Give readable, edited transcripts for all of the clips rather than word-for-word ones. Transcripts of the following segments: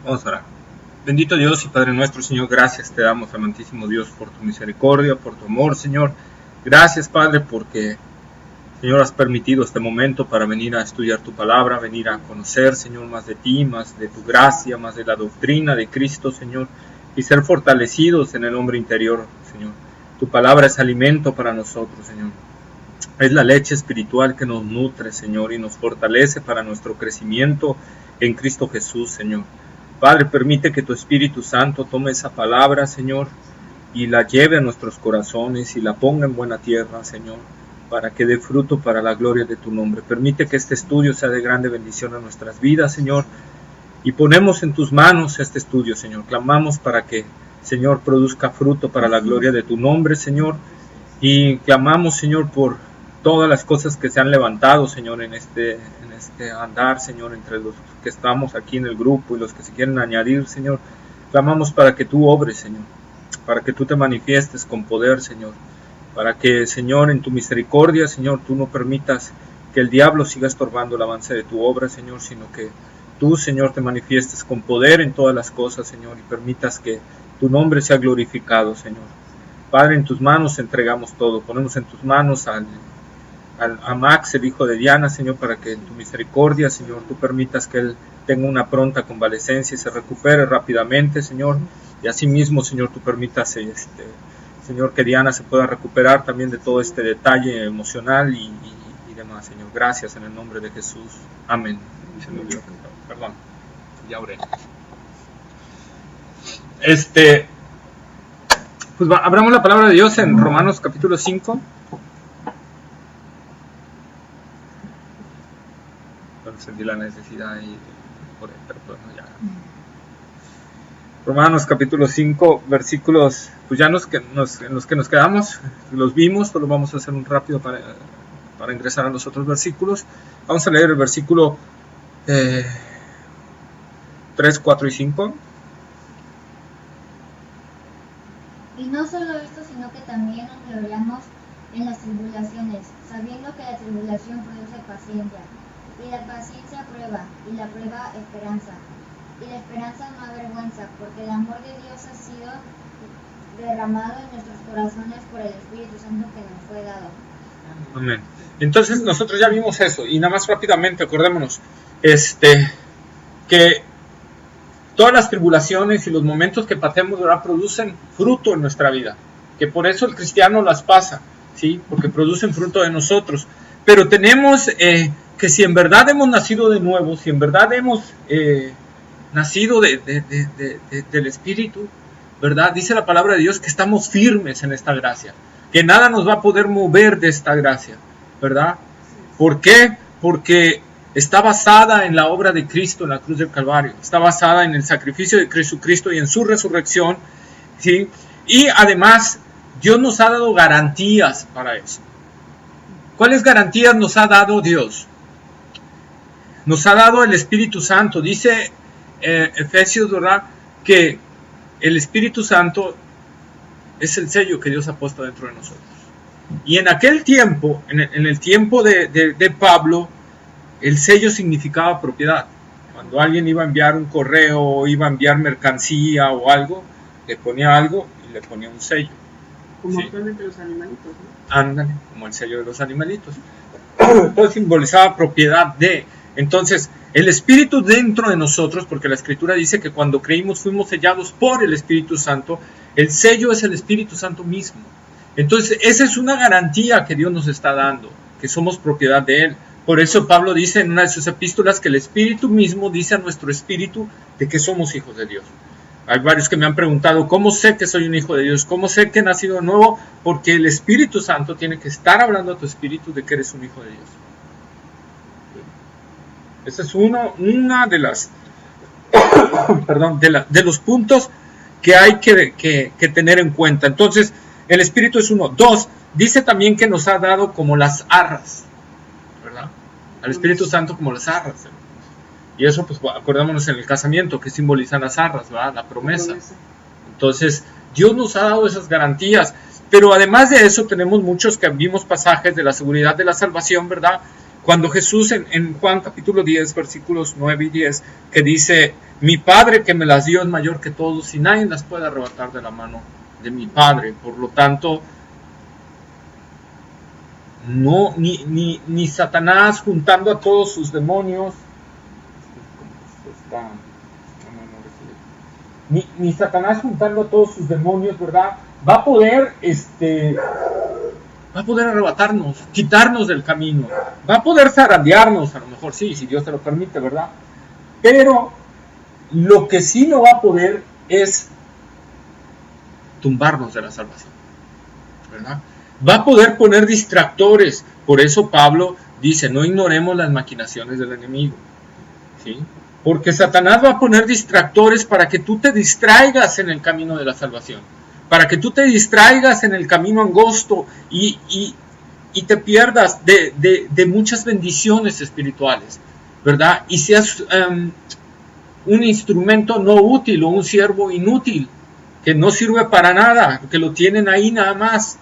Vamos a orar. Bendito Dios y Padre nuestro, Señor, gracias te damos, amantísimo Dios, por tu misericordia, por tu amor, Señor. Gracias, Padre, porque, Señor, has permitido este momento para venir a estudiar tu palabra, venir a conocer, Señor, más de ti, más de tu gracia, más de la doctrina de Cristo, Señor, y ser fortalecidos en el hombre interior, Señor. Tu palabra es alimento para nosotros, Señor. Es la leche espiritual que nos nutre, Señor, y nos fortalece para nuestro crecimiento en Cristo Jesús, Señor. Padre, permite que tu Espíritu Santo tome esa palabra, Señor, y la lleve a nuestros corazones y la ponga en buena tierra, Señor, para que dé fruto para la gloria de tu nombre. Permite que este estudio sea de grande bendición a nuestras vidas, Señor, y ponemos en tus manos este estudio, Señor. Clamamos para que, Señor, produzca fruto para la gloria de tu nombre, Señor, y clamamos, Señor, por todas las cosas que se han levantado, Señor, en este andar, Señor, entre los que estamos aquí en el grupo y los que se quieren añadir, Señor. Clamamos para que tú obres, Señor, para que tú te manifiestes con poder, Señor, para que, Señor, en tu misericordia, Señor, tú no permitas que el diablo siga estorbando el avance de tu obra, Señor, sino que tú, Señor, te manifiestes con poder en todas las cosas, Señor, y permitas que tu nombre sea glorificado, Señor. Padre, en tus manos entregamos todo, ponemos en tus manos a Max, el hijo de Diana, Señor, para que en tu misericordia, Señor, tú permitas que él tenga una pronta convalecencia y se recupere rápidamente, Señor, y asimismo, Señor, tú permitas, Señor, que Diana se pueda recuperar también de todo este detalle emocional y demás, Señor. Gracias en el nombre de Jesús. Amén. Perdón, ya oré. Pues abramos la palabra de Dios en Romanos capítulo 5. Sentí la necesidad y pero bueno, ya. Romanos capítulo 5, versículos, pues ya en los que nos quedamos, los vimos, pero vamos a hacer un rápido para ingresar a los otros versículos. Vamos a leer el versículo 3, 4 y 5. Y no solo esto, sino que también nos gloriamos en las tribulaciones, sabiendo que la tribulación produce paciencia. Y la paciencia prueba, y la prueba esperanza. Y la esperanza no avergüenza, porque el amor de Dios ha sido derramado en nuestros corazones por el Espíritu Santo que nos fue dado. Amén. Entonces nosotros ya vimos eso, y nada más rápidamente acordémonos, que todas las tribulaciones y los momentos que pasemos, ¿verdad?, producen fruto en nuestra vida, que por eso el cristiano las pasa, ¿sí?, porque producen fruto de nosotros, pero tenemos que si en verdad hemos nacido de nuevo, si en verdad hemos nacido del Espíritu, ¿verdad? Dice la palabra de Dios que estamos firmes en esta gracia, que nada nos va a poder mover de esta gracia, ¿verdad? ¿Por qué? Porque está basada en la obra de Cristo en la cruz del Calvario, está basada en el sacrificio de Jesucristo y en su resurrección, ¿sí? Y además Dios nos ha dado garantías para eso. ¿Cuáles garantías nos ha dado Dios? Nos ha dado el Espíritu Santo. Dice Efesios, ¿verdad?, que el Espíritu Santo es el sello que Dios ha puesto dentro de nosotros. Y en aquel tiempo, en el tiempo de Pablo, el sello significaba propiedad. Cuando alguien iba a enviar un correo o iba a enviar mercancía o algo, le ponía algo y le ponía un sello. Como ¿sí? actualmente los animalitos, ¿no? Ándale, como el sello de los animalitos. Entonces simbolizaba propiedad de. Entonces, el Espíritu dentro de nosotros, porque la Escritura dice que cuando creímos fuimos sellados por el Espíritu Santo, el sello es el Espíritu Santo mismo. Entonces, esa es una garantía que Dios nos está dando, que somos propiedad de Él. Por eso Pablo dice en una de sus epístolas que el Espíritu mismo dice a nuestro espíritu de que somos hijos de Dios. Hay varios que me han preguntado, ¿cómo sé que soy un hijo de Dios? ¿Cómo sé que he nacido de nuevo? Porque el Espíritu Santo tiene que estar hablando a tu espíritu de que eres un hijo de Dios. Esa es una de las de los puntos que hay que tener en cuenta. Entonces, el Espíritu es uno. Dos, dice también que nos ha dado como las arras, ¿verdad? Al Espíritu Santo como las arras. Y eso, pues, acordémonos en el casamiento, que simbolizan las arras, ¿verdad? La promesa. Entonces, Dios nos ha dado esas garantías. Pero además de eso, tenemos muchos que vimos pasajes de la seguridad de la salvación, ¿verdad? Cuando Jesús en Juan capítulo 10, versículos 9 y 10, que dice Mi Padre que me las dio es mayor que todos y nadie las puede arrebatar de la mano de mi Padre. Por lo tanto, no, ni Satanás juntando a todos sus demonios, ni Satanás juntando a todos sus demonios, ¿verdad? Va a poder arrebatarnos, quitarnos del camino, va a poder zarandearnos, a lo mejor sí, si Dios te lo permite, ¿verdad? Pero lo que sí no va a poder es tumbarnos de la salvación, ¿verdad? Va a poder poner distractores. Por eso Pablo dice, no ignoremos las maquinaciones del enemigo, ¿sí? Porque Satanás va a poner distractores para que tú te distraigas en el camino de la salvación, para que tú te distraigas en el camino angosto y te pierdas de muchas bendiciones espirituales, ¿verdad? Y seas un instrumento no útil o un siervo inútil, que no sirve para nada, que lo tienen ahí nada más.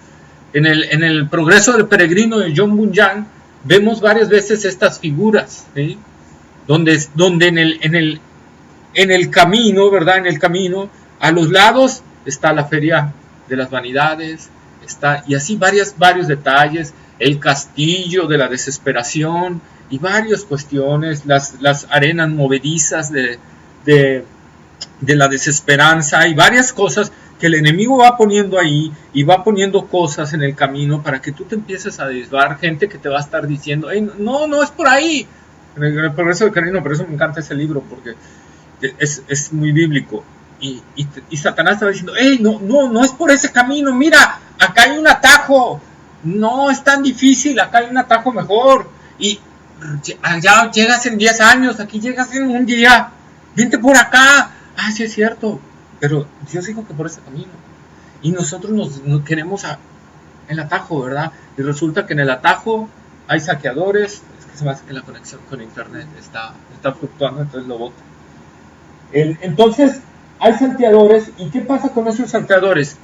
En el Progreso del Peregrino de John Bunyan vemos varias veces estas figuras, ¿sí? Donde en el camino, ¿verdad? En el camino, a los lados está la feria de las vanidades, y así varios detalles, el castillo de la desesperación y varias cuestiones, las arenas movedizas de la desesperanza y varias cosas que el enemigo va poniendo ahí y va poniendo cosas en el camino para que tú te empieces a desviar, gente que te va a estar diciendo, no es por ahí. En el Progreso del Peregrino, por eso me encanta ese libro, porque es muy bíblico. Y Satanás estaba diciendo, no es por ese camino, mira, acá hay un atajo, no es tan difícil, acá hay un atajo mejor, y allá llegas en 10 años, aquí llegas en un día, vente por acá, sí es cierto, pero Dios dijo que por ese camino, y nosotros nos queremos el atajo, ¿verdad? Y resulta que en el atajo hay saqueadores. Se me hace que la conexión con internet está fluctuando, entonces lo boto. Entonces hay salteadores, ¿y qué pasa con esos salteadores?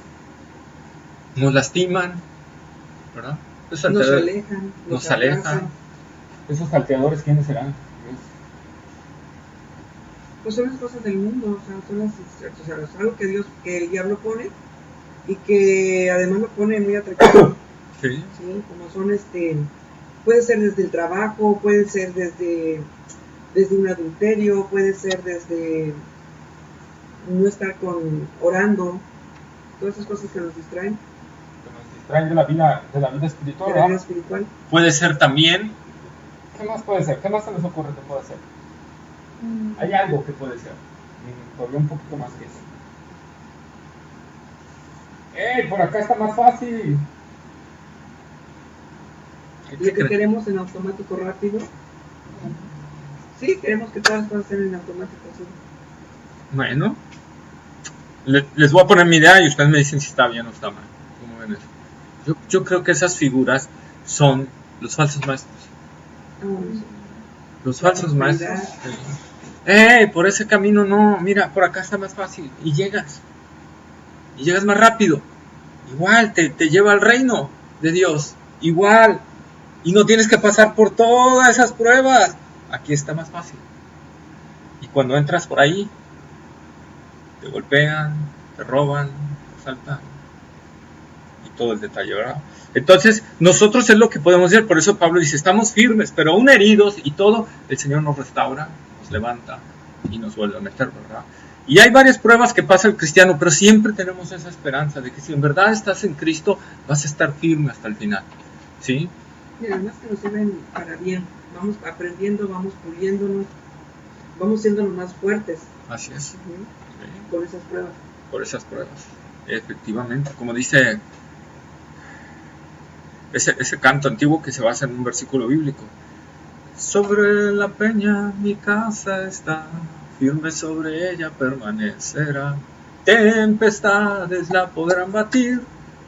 Nos lastiman, ¿verdad? Nos alejan. ¿Esos salteadores quiénes serán? Pues son las cosas del mundo, o sea, son las algo que el diablo pone y que además lo pone muy atractivo. Sí. Sí, como son puede ser desde el trabajo, puede ser desde un adulterio, puede ser desde no estar orando, todas esas cosas que nos distraen. Que nos distraen de la vida espiritual. De la vida espiritual. Puede ser también. ¿Qué más puede ser? ¿Qué más se les ocurre que puede ser? Hay algo que puede ser. Todavía un poquito más que eso. Por acá está más fácil. Lo que queremos en automático rápido. Sí, queremos que todas las cosas estén en automático, sí. Bueno, les voy a poner mi idea y ustedes me dicen si está bien o está mal. ¿Cómo ven eso? Yo creo que esas figuras son los falsos maestros. Los falsos maestros. Por ese camino no, mira, por acá está más fácil. Y llegas más rápido. Igual, te lleva al reino de Dios. Igual. Y no tienes que pasar por todas esas pruebas. Aquí está más fácil. Y cuando entras por ahí, te golpean, te roban, te asaltan. Y todo el detalle, ¿verdad? Entonces, nosotros es lo que podemos hacer. Por eso Pablo dice, estamos firmes, pero aún heridos y todo, el Señor nos restaura, nos levanta y nos vuelve a meter, ¿verdad? Y hay varias pruebas que pasa el cristiano, pero siempre tenemos esa esperanza de que si en verdad estás en Cristo, vas a estar firme hasta el final, ¿sí? Y además que nos sirven para bien, vamos aprendiendo, vamos puliéndonos, vamos siéndonos más fuertes. Así es. Sí. Por esas pruebas. Por esas pruebas, efectivamente. Como dice ese canto antiguo que se basa en un versículo bíblico. Sobre la peña mi casa está, firme sobre ella permanecerá. Tempestades la podrán batir,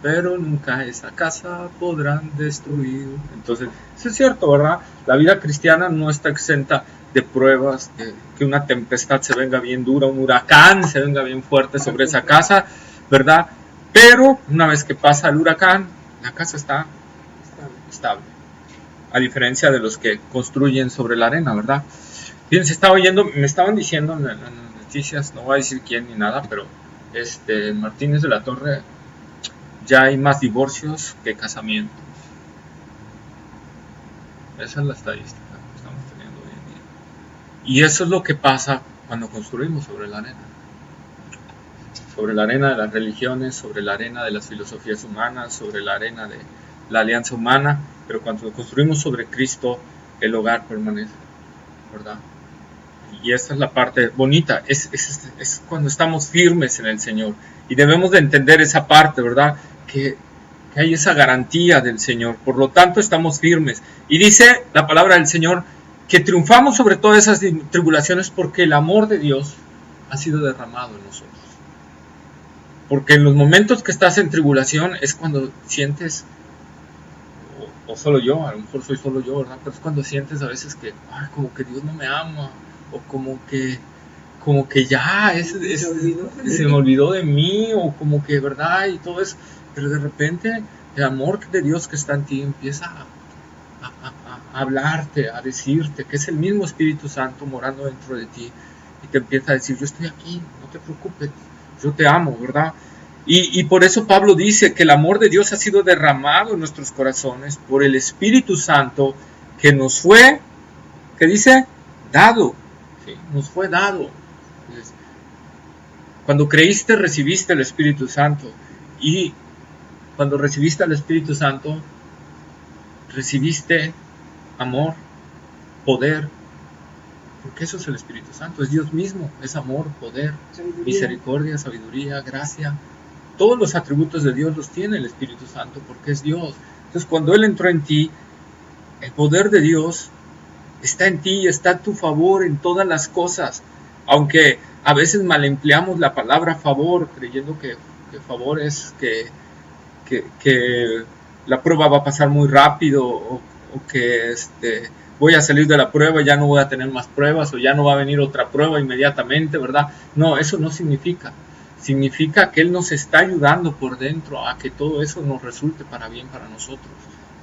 pero nunca esa casa podrán destruir. Entonces, eso es cierto, ¿verdad? La vida cristiana no está exenta de pruebas, que una tempestad se venga bien dura, un huracán se venga bien fuerte sobre esa casa, ¿verdad? Pero una vez que pasa el huracán, la casa está estable. A diferencia de los que construyen sobre la arena, ¿verdad? Fíjense, me estaban diciendo en el noticias, no voy a decir quién ni nada, pero Martínez de la Torre, ya hay más divorcios que casamientos. Esa es la estadística que estamos teniendo hoy en día. Y eso es lo que pasa cuando construimos sobre la arena. Sobre la arena de las religiones, sobre la arena de las filosofías humanas, sobre la arena de la alianza humana, pero cuando construimos sobre Cristo, el hogar permanece, ¿verdad? Y esta es la parte bonita, es cuando estamos firmes en el Señor. Y debemos de entender esa parte, ¿verdad? Que hay esa garantía del Señor. Por lo tanto, estamos firmes. Y dice la palabra del Señor que triunfamos sobre todas esas tribulaciones porque el amor de Dios ha sido derramado en nosotros. Porque en los momentos que estás en tribulación es cuando sientes, o solo yo, a lo mejor soy solo yo, ¿verdad? Pero es cuando sientes a veces que, como que Dios no me ama, o como que ya se me olvidó de mí, o como que, ¿verdad? Y todo eso. Pero de repente el amor de Dios que está en ti empieza a hablarte, a decirte que es el mismo Espíritu Santo morando dentro de ti, y te empieza a decir, yo estoy aquí, no te preocupes, yo te amo, ¿verdad? Y por eso Pablo dice que el amor de Dios ha sido derramado en nuestros corazones por el Espíritu Santo que nos fue, ¿qué dice? Dado, ¿sí? Nos fue dado. Entonces, cuando creíste, recibiste el Espíritu Santo, y cuando recibiste al Espíritu Santo, recibiste amor, poder, porque eso es el Espíritu Santo, es Dios mismo, es amor, poder, misericordia, sabiduría, gracia. Todos los atributos de Dios los tiene el Espíritu Santo porque es Dios. Entonces, cuando Él entró en ti, el poder de Dios está en ti, está a tu favor en todas las cosas. Aunque a veces mal empleamos la palabra favor, creyendo que favor es que la prueba va a pasar muy rápido, o que voy a salir de la prueba y ya no voy a tener más pruebas, o ya no va a venir otra prueba inmediatamente, ¿verdad? No, eso no significa. Significa que Él nos está ayudando por dentro a que todo eso nos resulte para bien para nosotros.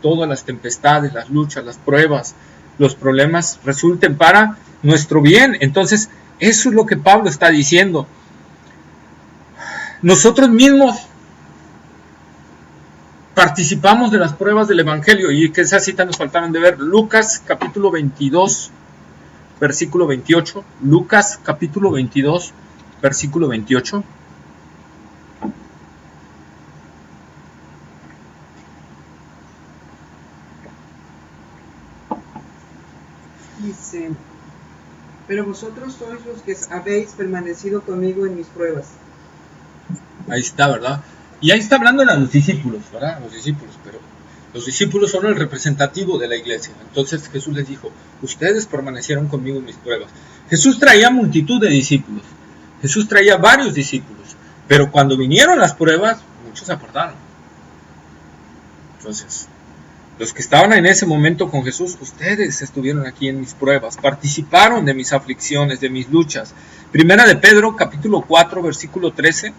Todas las tempestades, las luchas, las pruebas, los problemas resulten para nuestro bien. Entonces, eso es lo que Pablo está diciendo. Nosotros mismos participamos de las pruebas del Evangelio, y que esa cita nos faltaron de ver. Lucas capítulo 22, versículo 28. Lucas capítulo 22, versículo 28. Dice, pero vosotros sois los que habéis permanecido conmigo en mis pruebas. Ahí está, ¿verdad? Y ahí está hablando a los discípulos, ¿verdad? Los discípulos, pero los discípulos son el representativo de la iglesia. Entonces Jesús les dijo, ustedes permanecieron conmigo en mis pruebas. Jesús traía multitud de discípulos. Jesús traía varios discípulos. Pero cuando vinieron las pruebas, muchos se apartaron. Entonces, los que estaban en ese momento con Jesús, ustedes estuvieron aquí en mis pruebas, participaron de mis aflicciones, de mis luchas. Primera de Pedro, capítulo 4, versículo 13.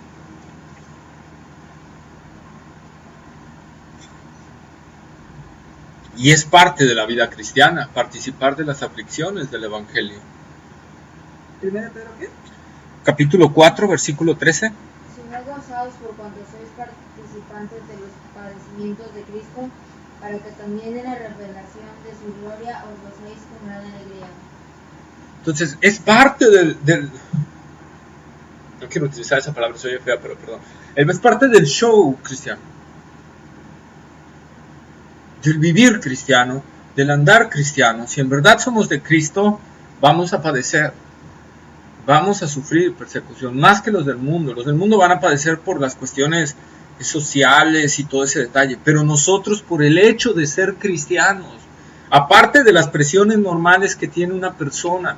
Y es parte de la vida cristiana, participar de las aflicciones del Evangelio. ¿Primera de Pedro qué? Capítulo 4, versículo 13. Si no gozaos por cuanto sois participantes de los padecimientos de Cristo, para que también en la revelación de su gloria os gocéis con gran alegría. Entonces, es parte del no quiero utilizar esa palabra, soy fea, pero perdón. Es parte del show cristiano, del vivir cristiano, del andar cristiano. Si en verdad somos de Cristo, vamos a padecer, vamos a sufrir persecución, más que los del mundo. Los del mundo van a padecer por las cuestiones sociales y todo ese detalle, pero nosotros, por el hecho de ser cristianos, aparte de las presiones normales que tiene una persona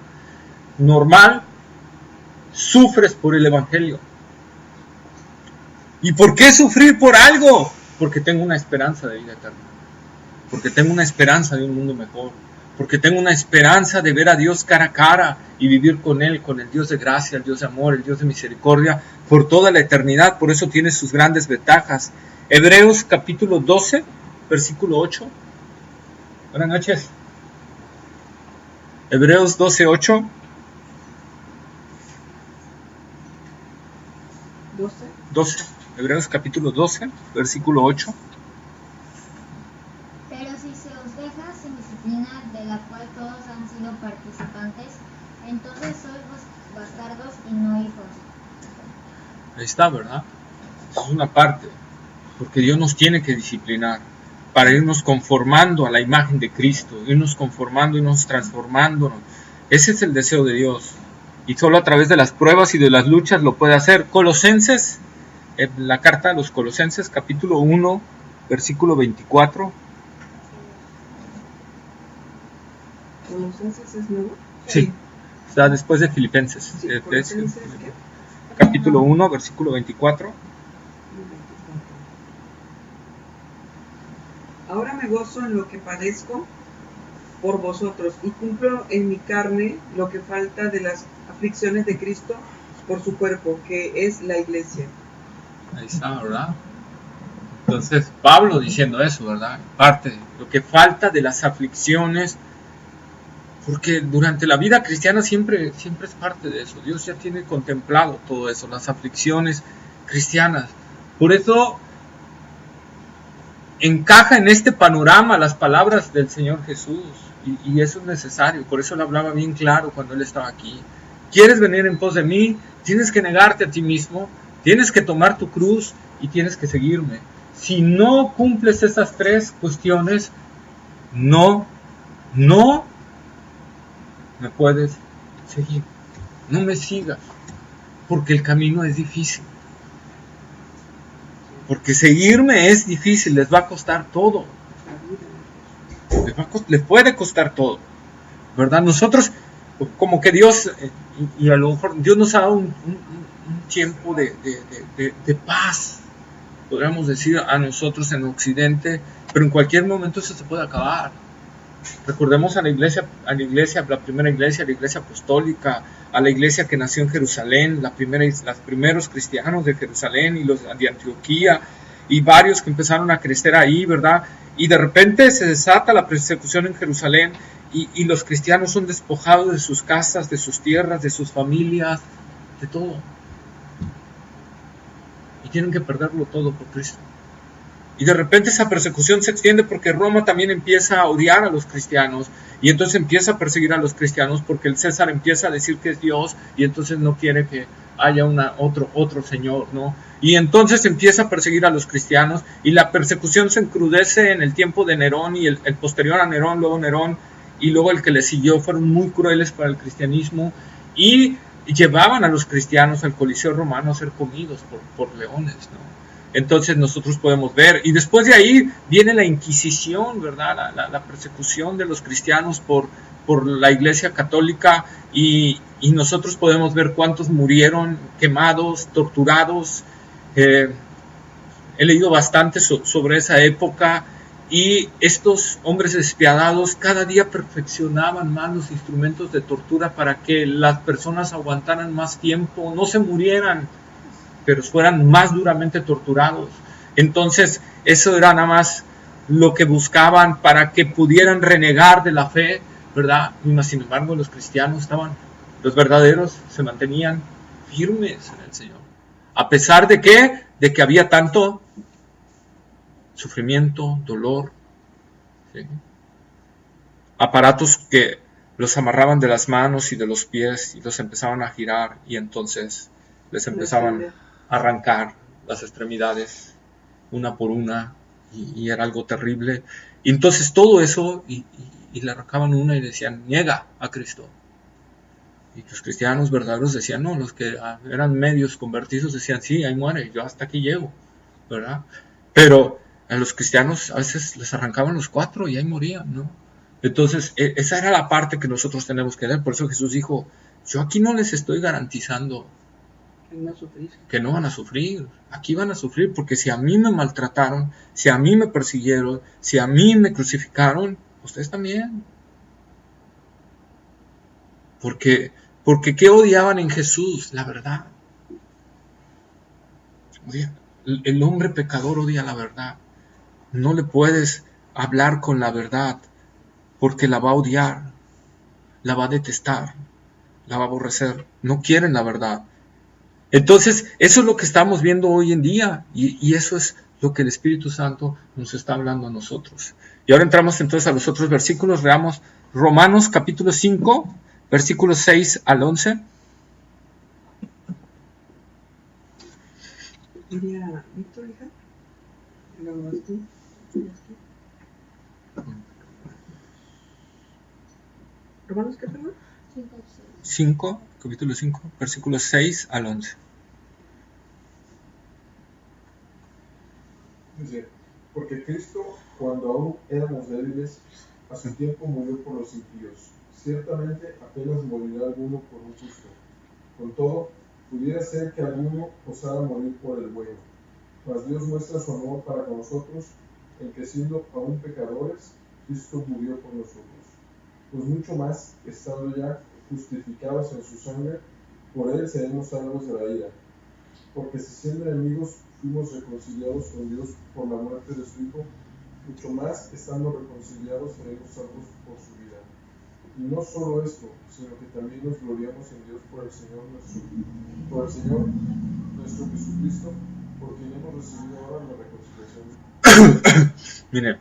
normal, sufres por el Evangelio. ¿Y por qué sufrir por algo? Porque tengo una esperanza de vida eterna, porque tengo una esperanza de un mundo mejor, porque tengo una esperanza de ver a Dios cara a cara y vivir con Él, con el Dios de gracia, el Dios de amor, el Dios de misericordia, por toda la eternidad. Por eso tiene sus grandes ventajas. Hebreos capítulo 12, versículo 8. Buenas noches. Hebreos 12, 8. 12. Hebreos capítulo 12, versículo 8. Pero si se os deja sin disciplina, de la cual todos han sido participantes, entonces sois bastardos y no hijos. Ahí está, ¿verdad? Esa es una parte, porque Dios nos tiene que disciplinar para irnos conformando a la imagen de Cristo, irnos conformando, irnos transformándonos. Ese es el deseo de Dios, y solo a través de las pruebas y de las luchas lo puede hacer. Colosenses, en la carta a los Colosenses, capítulo 1, versículo 24. ¿Colosenses es nuevo? Sí, está después de Filipenses. Sí, Colosenses, ¿qué? Capítulo 1, versículo 24. Ahora me gozo en lo que padezco por vosotros y cumplo en mi carne lo que falta de las aflicciones de Cristo por su cuerpo, que es la iglesia. Ahí está, ¿verdad? Entonces, Pablo diciendo eso, ¿verdad? Parte, lo que falta de las aflicciones, porque durante la vida cristiana siempre es parte de eso. Dios ya tiene contemplado todo eso, las aflicciones cristianas. Por eso encaja en este panorama las palabras del Señor Jesús, y eso es necesario. Por eso le hablaba bien claro cuando Él estaba aquí. ¿Quieres venir en pos de mí? Tienes que negarte a ti mismo, tienes que tomar tu cruz y tienes que seguirme. Si no cumples esas tres cuestiones, no me puedes seguir. No me sigas, porque el camino es difícil. Porque seguirme es difícil, les va a costar todo. Les puede costar todo, ¿verdad? Nosotros, como que Dios, y a lo mejor Dios nos ha dado un tiempo de paz, podríamos decir, a nosotros en Occidente, pero en cualquier momento eso se puede acabar. Recordemos a la iglesia, la primera iglesia, la iglesia apostólica, a la iglesia que nació en Jerusalén, los primeros cristianos de Jerusalén y los de Antioquía, y varios que empezaron a crecer ahí, ¿verdad? Y de repente se desata la persecución en Jerusalén, y los cristianos son despojados de sus casas, de sus tierras, de sus familias, de todo. Y tienen que perderlo todo por Cristo. Y de repente esa persecución se extiende porque Roma también empieza a odiar a los cristianos, y entonces empieza a perseguir a los cristianos porque el César empieza a decir que es Dios, y entonces no quiere que haya otro señor, ¿no? Y entonces empieza a perseguir a los cristianos, y la persecución se encrudece en el tiempo de Nerón, y el posterior a Nerón, luego Nerón, y luego el que le siguió, fueron muy crueles para el cristianismo, y llevaban a los cristianos al Coliseo Romano a ser comidos por leones, ¿no? Entonces nosotros podemos ver, y después de ahí viene la Inquisición, ¿verdad? La persecución de los cristianos por la Iglesia Católica, y nosotros podemos ver cuántos murieron quemados, torturados. He leído bastante sobre esa época, y estos hombres despiadados cada día perfeccionaban más los instrumentos de tortura para que las personas aguantaran más tiempo, no se murieran, pero fueran más duramente torturados. Entonces eso era nada más lo que buscaban para que pudieran renegar de la fe, ¿verdad? Y sin embargo los cristianos los verdaderos se mantenían firmes en el Señor, a pesar de que había tanto sufrimiento, dolor, ¿sí? Aparatos que los amarraban de las manos y de los pies y los empezaban a girar, y entonces les empezaban a arrancar las extremidades una por una, y era algo terrible. Y entonces todo eso, y le arrancaban una y decían, niega a Cristo. Y los cristianos verdaderos decían, no, los que eran medios convertidos decían, sí, ahí muere, yo hasta aquí llego, ¿verdad? Pero a los cristianos a veces les arrancaban los 4 y ahí morían, ¿no? Entonces esa era la parte que nosotros tenemos que ver. Por eso Jesús dijo, yo aquí no les estoy garantizando que no van a sufrir. Aquí van a sufrir, porque si a mí me maltrataron, si a mí me persiguieron, si a mí me crucificaron, ustedes también. Porque ¿qué odiaban en Jesús? La verdad. El hombre pecador odia la verdad. No le puedes hablar con la verdad, porque la va a odiar, la va a detestar, la va a aborrecer. No quieren la verdad. Entonces, eso es lo que estamos viendo hoy en día y eso es lo que el Espíritu Santo nos está hablando a nosotros. Y ahora entramos entonces a los otros versículos. Veamos Romanos capítulo 5, versículos 6 al 11. Diría Víctor, hija. Luego vas tú. ¿Romanos qué, perdón? 5, capítulo 5, versículos 6 al 11. Dice, porque Cristo, cuando aún éramos débiles, a su tiempo murió por los impíos. Ciertamente apenas morirá alguno por un justo. Con todo, pudiera ser que alguno osara morir por el bueno. Mas Dios muestra su amor para con nosotros, en que siendo aún pecadores, Cristo murió por nosotros. Pues mucho más, estando ya justificados en su sangre, por él seremos salvos de la ira. Porque si siendo enemigos fuimos reconciliados con Dios por la muerte de su Hijo, mucho más, estando reconciliados, seremos salvos por su vida. Y no solo esto, sino que también nos gloriamos en Dios por el Señor nuestro Jesucristo, por quien hemos recibido ahora la reconciliación. Miren,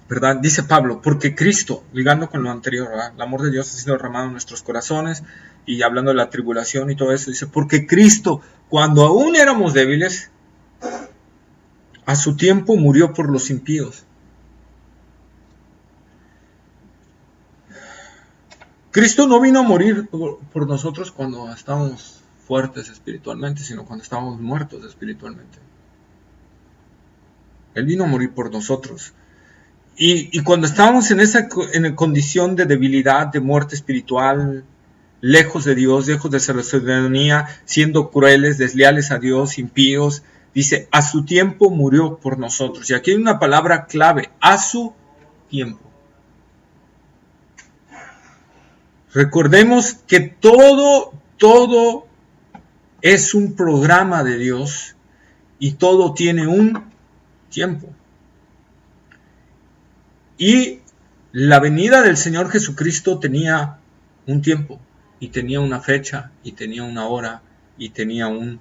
¿verdad? Dice Pablo, porque Cristo, ligando con lo anterior, ¿verdad? El amor de Dios ha sido derramado en nuestros corazones, y hablando de la tribulación y todo eso, dice, porque Cristo, cuando aún éramos débiles, a su tiempo murió por los impíos. Cristo no vino a morir por nosotros cuando estábamos fuertes espiritualmente, sino cuando estábamos muertos espiritualmente. Él vino a morir por nosotros. Y cuando estábamos en condición de debilidad, de muerte espiritual, lejos de Dios, lejos de su soberanía, siendo crueles, desleales a Dios, impíos, dice, a su tiempo murió por nosotros. Y aquí hay una palabra clave, a su tiempo. Recordemos que todo es un programa de Dios y todo tiene un tiempo. Y la venida del Señor Jesucristo tenía un tiempo, y tenía una fecha, y tenía una hora, y tenía un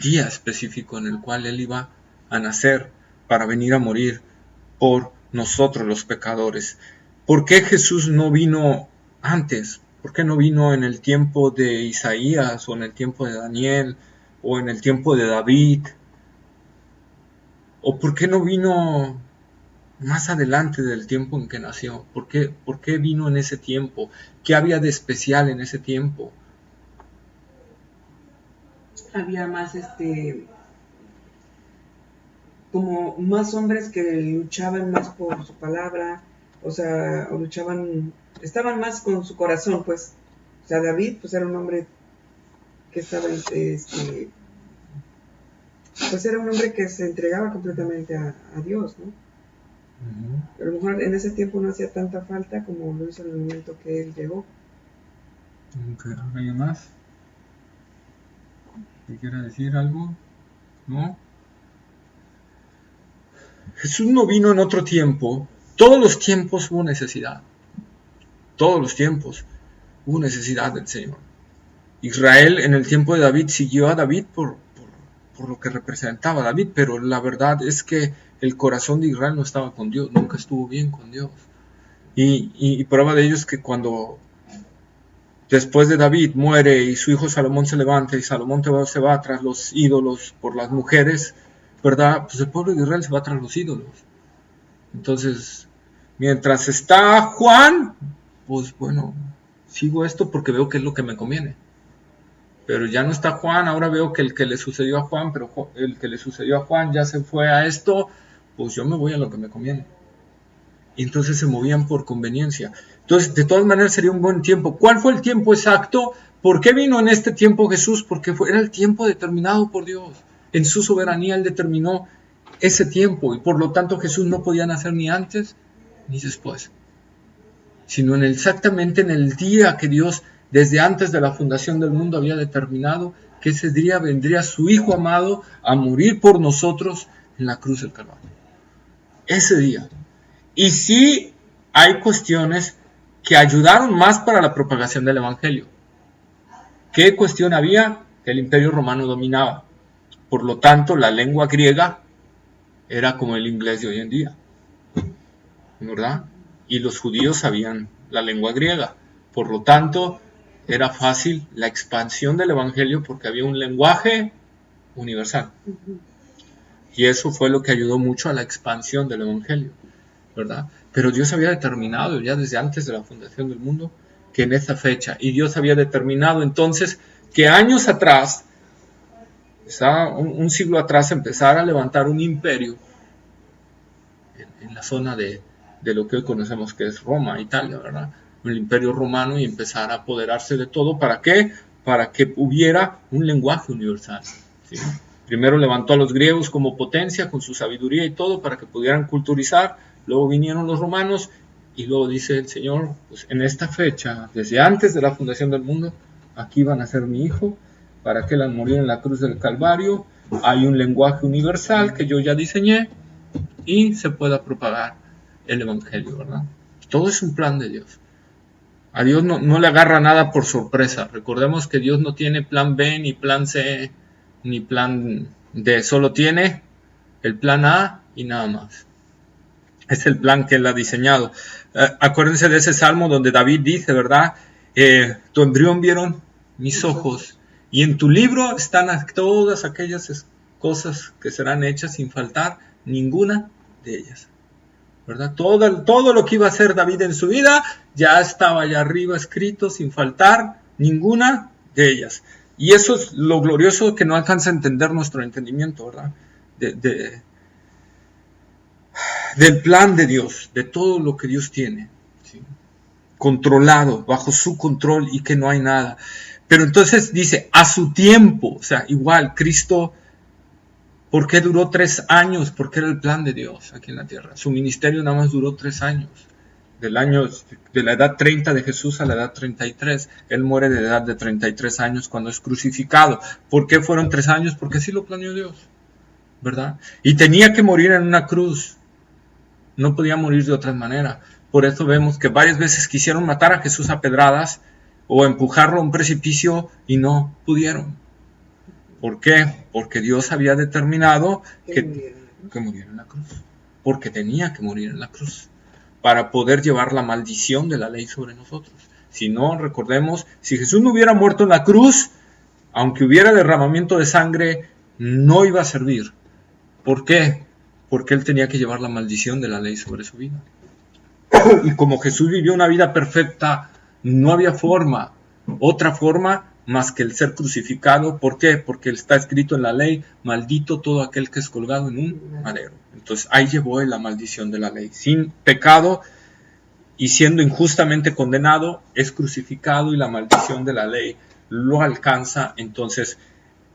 día específico en el cual Él iba a nacer para venir a morir por nosotros los pecadores. ¿Por qué Jesús no vino antes? ¿Por qué no vino en el tiempo de Isaías, o en el tiempo de Daniel, o en el tiempo de David? ¿O por qué no vino más adelante del tiempo en que nació? ¿Por qué vino en ese tiempo? ¿Qué había de especial en ese tiempo? Había más como más hombres que luchaban más por su palabra, o sea, o estaban más con su corazón, pues. O sea, David, pues era un hombre que estaba, pues era un hombre que se entregaba completamente a Dios, ¿no? Pero a lo mejor en ese tiempo no hacía tanta falta como lo hizo en el momento que él llegó. ¿Alguien más? ¿Te quiere decir algo? ¿No? Jesús no vino en otro tiempo. Todos los tiempos hubo necesidad. Todos los tiempos hubo necesidad del Señor. Israel en el tiempo de David siguió a David por lo que representaba David, pero la verdad es que el corazón de Israel no estaba con Dios, nunca estuvo bien con Dios. Y prueba de ello es que cuando después de David muere y su hijo Salomón se levanta y Salomón se va tras los ídolos por las mujeres, ¿verdad? Pues el pueblo de Israel se va tras los ídolos. Entonces, mientras está Juan, pues bueno, sigo esto porque veo que es lo que me conviene. Pero ya no está Juan, ahora veo que el que le sucedió a Juan, pero el que le sucedió a Juan ya se fue a esto, pues yo me voy a lo que me conviene. Y entonces se movían por conveniencia. Entonces, de todas maneras sería un buen tiempo. ¿Cuál fue el tiempo exacto? ¿Por qué vino en este tiempo Jesús? Porque era el tiempo determinado por Dios. En su soberanía Él determinó ese tiempo, y por lo tanto Jesús no podía nacer ni antes ni después, sino exactamente en el día que Dios desde antes de la fundación del mundo había determinado, que ese día vendría su Hijo amado a morir por nosotros en la cruz del Calvario. Ese día. Y sí hay cuestiones que ayudaron más para la propagación del Evangelio. ¿Qué cuestión había? que el Imperio Romano dominaba. Por lo tanto, la lengua griega era como el inglés de hoy en día, ¿verdad? Y los judíos sabían la lengua griega. Por lo tanto, era fácil la expansión del evangelio porque había un lenguaje universal. Y eso fue lo que ayudó mucho a la expansión del evangelio, ¿verdad? Pero Dios había determinado ya desde antes de la fundación del mundo que en esa fecha, y Dios había determinado entonces que años atrás, un siglo atrás, empezara a levantar un imperio en la zona de lo que hoy conocemos que es Roma, Italia, ¿verdad? El imperio romano, y empezar a apoderarse de todo. ¿Para qué? Para que hubiera un lenguaje universal, ¿sí? Primero levantó a los griegos como potencia, con su sabiduría y todo, para que pudieran culturizar. Luego vinieron los romanos, y luego dice el Señor, pues en esta fecha, desde antes de la fundación del mundo, aquí van a ser mi hijo, para que él al morir en la cruz del Calvario, hay un lenguaje universal que yo ya diseñé, y se pueda propagar el evangelio, ¿verdad? Todo es un plan de Dios. A Dios no le agarra nada por sorpresa. Recordemos que Dios no tiene plan B, ni plan C, ni plan D. Solo tiene el plan A y nada más. Es el plan que Él ha diseñado. Acuérdense de ese salmo donde David dice, ¿verdad? Tu embrión vieron mis ojos, y en tu libro están todas aquellas cosas que serán hechas sin faltar ninguna de ellas, ¿verdad? Todo lo que iba a hacer David en su vida ya estaba allá arriba escrito sin faltar ninguna de ellas. Y eso es lo glorioso que no alcanza a entender nuestro entendimiento, ¿verdad? Del plan de Dios, de todo lo que Dios tiene, ¿sí? Controlado, bajo su control, y que no hay nada. Pero entonces dice, a su tiempo, o sea, igual, Cristo, ¿por qué duró 3 años? Porque era el plan de Dios aquí en la tierra. Su ministerio nada más duró 3 años. De la edad 30 de Jesús a la edad 33. Él muere de edad de 33 años cuando es crucificado. ¿Por qué fueron 3 años? Porque así lo planeó Dios, ¿verdad? Y tenía que morir en una cruz. No podía morir de otra manera. Por eso vemos que varias veces quisieron matar a Jesús a pedradas o empujarlo a un precipicio y no pudieron. ¿Por qué? Porque Dios había determinado que muriera en la cruz. Porque tenía que morir en la cruz para poder llevar la maldición de la ley sobre nosotros. Si no, recordemos, si Jesús no hubiera muerto en la cruz, aunque hubiera derramamiento de sangre, no iba a servir. ¿Por qué? Porque Él tenía que llevar la maldición de la ley sobre su vida. Y como Jesús vivió una vida perfecta, no había otra forma más que el ser crucificado. ¿Por qué? Porque está escrito en la ley, maldito todo aquel que es colgado en un madero. Entonces ahí llevó Él la maldición de la ley. Sin pecado y siendo injustamente condenado, es crucificado y la maldición de la ley lo alcanza. Entonces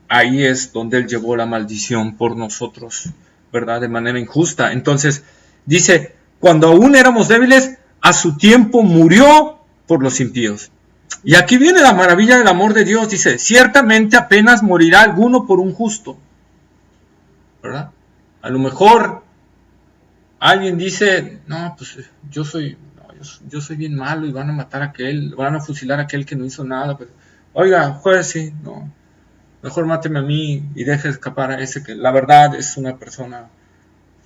ahí es donde Él llevó la maldición por nosotros, ¿verdad? De manera injusta. Entonces dice, cuando aún éramos débiles, a su tiempo murió por los impíos. Y aquí viene la maravilla del amor de Dios. Dice, ciertamente apenas morirá alguno por un justo, ¿verdad? A lo mejor alguien dice, no, pues yo soy bien malo y van a matar a aquel, van a fusilar a aquel que no hizo nada. Pero, oiga, juez, sí, no, mejor máteme a mí y deje escapar a ese que la verdad es una persona,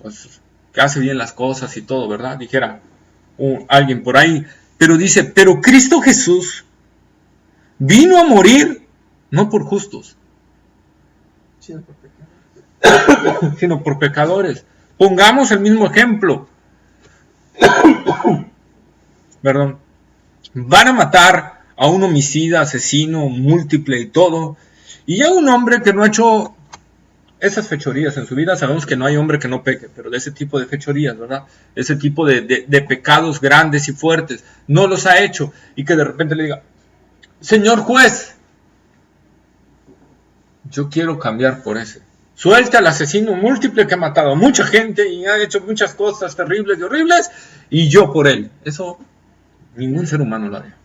pues, que hace bien las cosas y todo, ¿verdad? Dijera alguien por ahí. Pero dice, pero Cristo Jesús vino a morir no por justos, sino por pecadores. Pongamos el mismo ejemplo. Perdón. Van a matar a un homicida, asesino, múltiple y todo. Y ya un hombre que no ha hecho esas fechorías en su vida, sabemos que no hay hombre que no peque, pero de ese tipo de fechorías, ¿verdad? Ese tipo de pecados grandes y fuertes, no los ha hecho. Y que de repente le diga, señor juez, yo quiero cambiar por ese. Suelta al asesino múltiple que ha matado a mucha gente y ha hecho muchas cosas terribles y horribles, y yo por él. Eso ningún ser humano lo haría.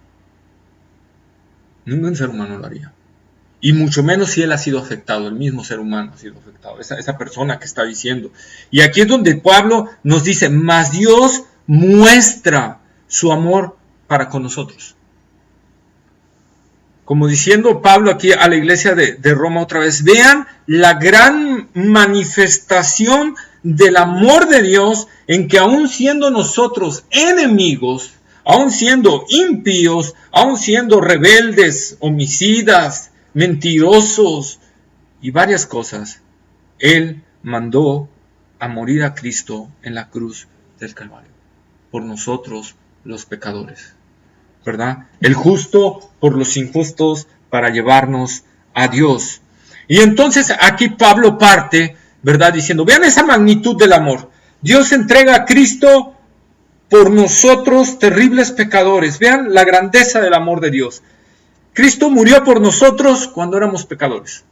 Ningún ser humano lo haría. Y mucho menos si él ha sido afectado, el mismo ser humano ha sido afectado, esa persona que está diciendo. Y aquí es donde Pablo nos dice, mas Dios muestra su amor para con nosotros. como diciendo Pablo aquí a la iglesia de Roma otra vez, vean la gran manifestación del amor de Dios en que aún siendo nosotros enemigos, aún siendo impíos, aún siendo rebeldes, homicidas, mentirosos y varias cosas, Él mandó a morir a Cristo en la cruz del Calvario, por nosotros los pecadores, ¿verdad? El justo por los injustos para llevarnos a Dios. Y entonces aquí Pablo parte, ¿verdad? Diciendo, vean esa magnitud del amor. Dios entrega a Cristo por nosotros, terribles pecadores. Vean la grandeza del amor de Dios. Cristo murió por nosotros cuando éramos pecadores,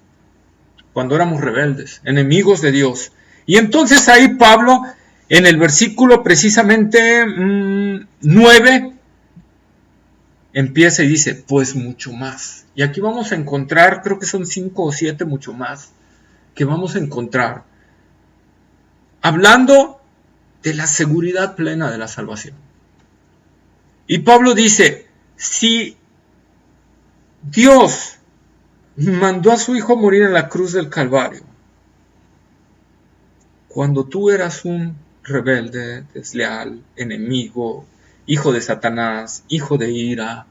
cuando éramos rebeldes, enemigos de Dios. Y entonces ahí Pablo, en el versículo precisamente 9, empieza y dice, pues mucho más. Y aquí vamos a encontrar, creo que son 5 o 7 mucho más, que vamos a encontrar, hablando de la seguridad plena de la salvación. Y Pablo dice, si Dios mandó a su Hijo morir en la cruz del Calvario, cuando tú eras un rebelde, desleal, enemigo, hijo de Satanás, hijo de ira,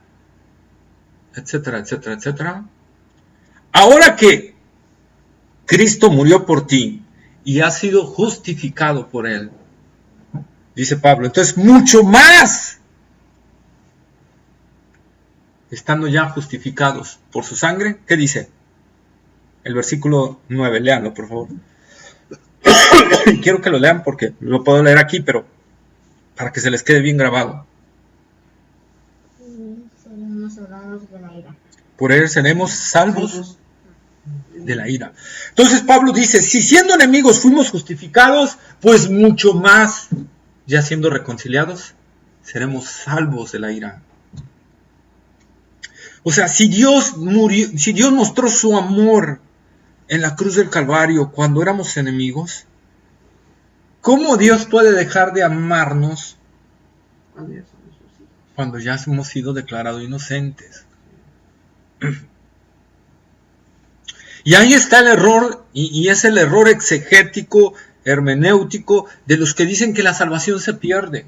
etcétera, etcétera, etcétera. Ahora que Cristo murió por ti y has sido justificado por Él, dice Pablo, entonces mucho más, estando ya justificados por su sangre, ¿qué dice? El versículo 9, léanlo por favor. Quiero que lo lean porque lo puedo leer aquí, pero para que se les quede bien grabado. Seremos salvados de la ira. Por Él seremos salvos de la ira. Entonces Pablo dice, si siendo enemigos fuimos justificados, pues mucho más, ya siendo reconciliados, seremos salvos de la ira. O sea, si Dios murió, si Dios mostró su amor en la cruz del Calvario cuando éramos enemigos, ¿cómo Dios puede dejar de amarnos cuando ya hemos sido declarados inocentes? Y ahí está el error, y es el error exegético, hermenéutico, de los que dicen que la salvación se pierde.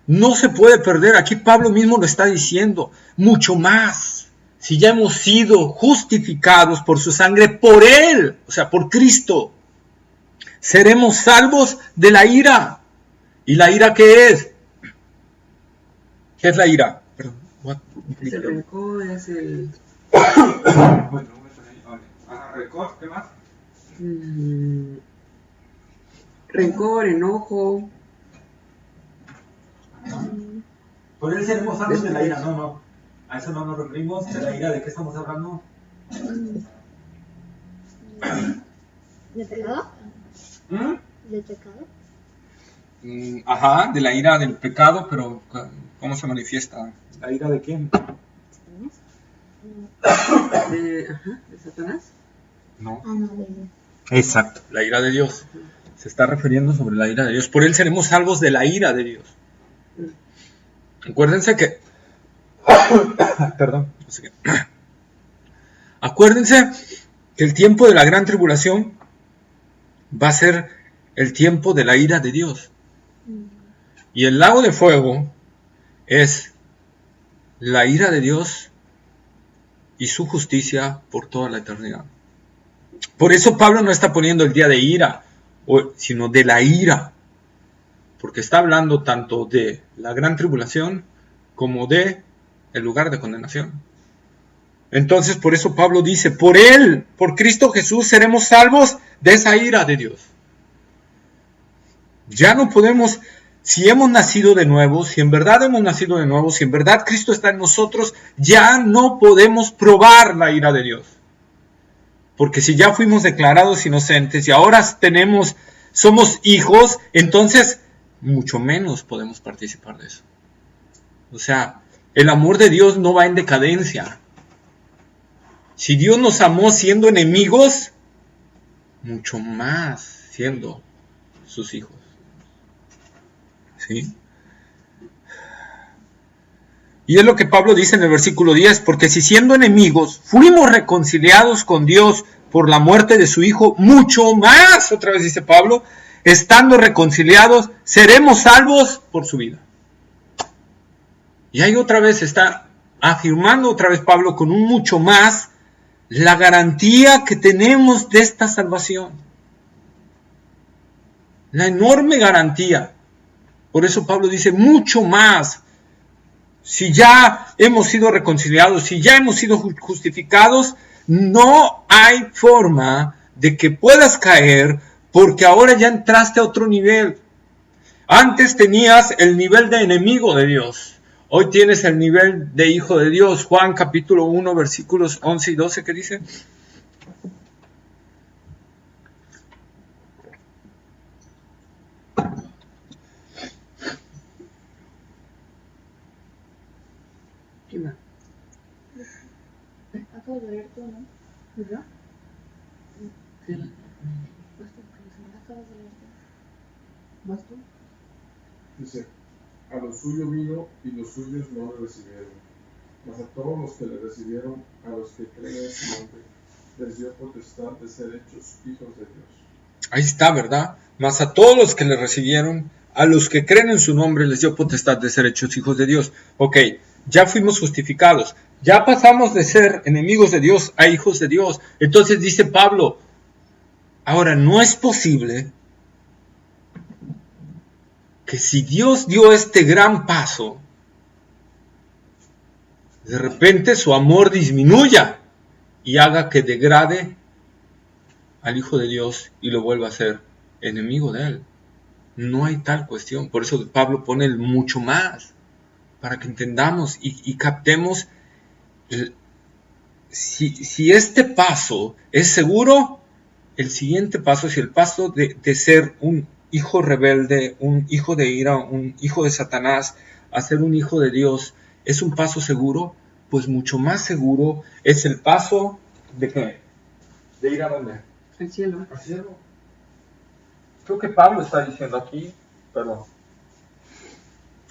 No se puede perder, aquí Pablo mismo lo está diciendo, mucho más. Si ya hemos sido justificados por su sangre, por Él, o sea, por Cristo, seremos salvos de la ira. ¿Y la ira qué es? ¿Qué es la ira? Perdón. Es el rencor, es el... Rencor, ¿qué más? Rencor, enojo. Por Él seremos salvos de la ira, no. A eso no nos referimos. ¿De la ira de qué estamos hablando? ¿De pecado? ¿De pecado? Ajá, de la ira del pecado, pero ¿cómo se manifiesta? ¿La ira de quién? ¿De Satanás? No. No, de Dios. Exacto, la ira de Dios. Se está refiriendo sobre la ira de Dios. Por Él seremos salvos de la ira de Dios. Acuérdense que... Perdón. Acuérdense que el tiempo de la gran tribulación va a ser el tiempo de la ira de Dios. Y el lago de fuego es la ira de Dios y su justicia por toda la eternidad. Por eso Pablo no está poniendo el día de ira, sino de la ira, porque está hablando tanto de la gran tribulación como de el lugar de condenación. Entonces por eso Pablo dice, por Él, por Cristo Jesús, seremos salvos de esa ira de Dios. Ya no podemos, si hemos nacido de nuevo, si en verdad hemos nacido de nuevo, si en verdad Cristo está en nosotros, ya no podemos probar la ira de Dios. Porque si ya fuimos declarados inocentes y ahora somos hijos, entonces mucho menos podemos participar de eso. O sea, el amor de Dios no va en decadencia. Si Dios nos amó siendo enemigos, mucho más siendo sus hijos. ¿Sí? Y es lo que Pablo dice en el versículo 10, porque si siendo enemigos fuimos reconciliados con Dios por la muerte de su Hijo, mucho más, otra vez dice Pablo, estando reconciliados, seremos salvos por su vida. Y ahí otra vez está afirmando otra vez Pablo con un mucho más la garantía que tenemos de esta salvación. La enorme garantía. Por eso Pablo dice mucho más. Si ya hemos sido reconciliados, si ya hemos sido justificados, no hay forma de que puedas caer porque ahora ya entraste a otro nivel. Antes tenías el nivel de enemigo de Dios. Hoy tienes el nivel de hijo de Dios. Juan capítulo 1 versículos 11 y 12, ¿qué dice? Acabo de leer tú, ¿no? ¿Verdad? Acabas de leer tú. ¿Vas tú? Dice, a lo suyo vino y los suyos no le recibieron. Mas a todos los que le recibieron, a los que creen en su nombre, les dio potestad de ser hechos hijos de Dios. Ahí está, ¿verdad? Mas a todos los que le recibieron, a los que creen en su nombre, les dio potestad de ser hechos hijos de Dios. Ok, ya fuimos justificados. Ya pasamos de ser enemigos de Dios a hijos de Dios. Entonces dice Pablo, ahora no es posible que si Dios dio este gran paso, de repente su amor disminuya y haga que degrade al Hijo de Dios y lo vuelva a ser enemigo de él. No hay tal cuestión. Por eso Pablo pone el mucho más, para que entendamos y captemos si este paso es seguro, el siguiente paso es el paso de ser un hijo rebelde, un hijo de ira, un hijo de Satanás, a ser un hijo de Dios. ¿Es un paso seguro? Pues mucho más seguro es el paso de ¿qué? ¿De ir a dónde? Al cielo. Al cielo. Creo que Pablo está diciendo aquí, perdón.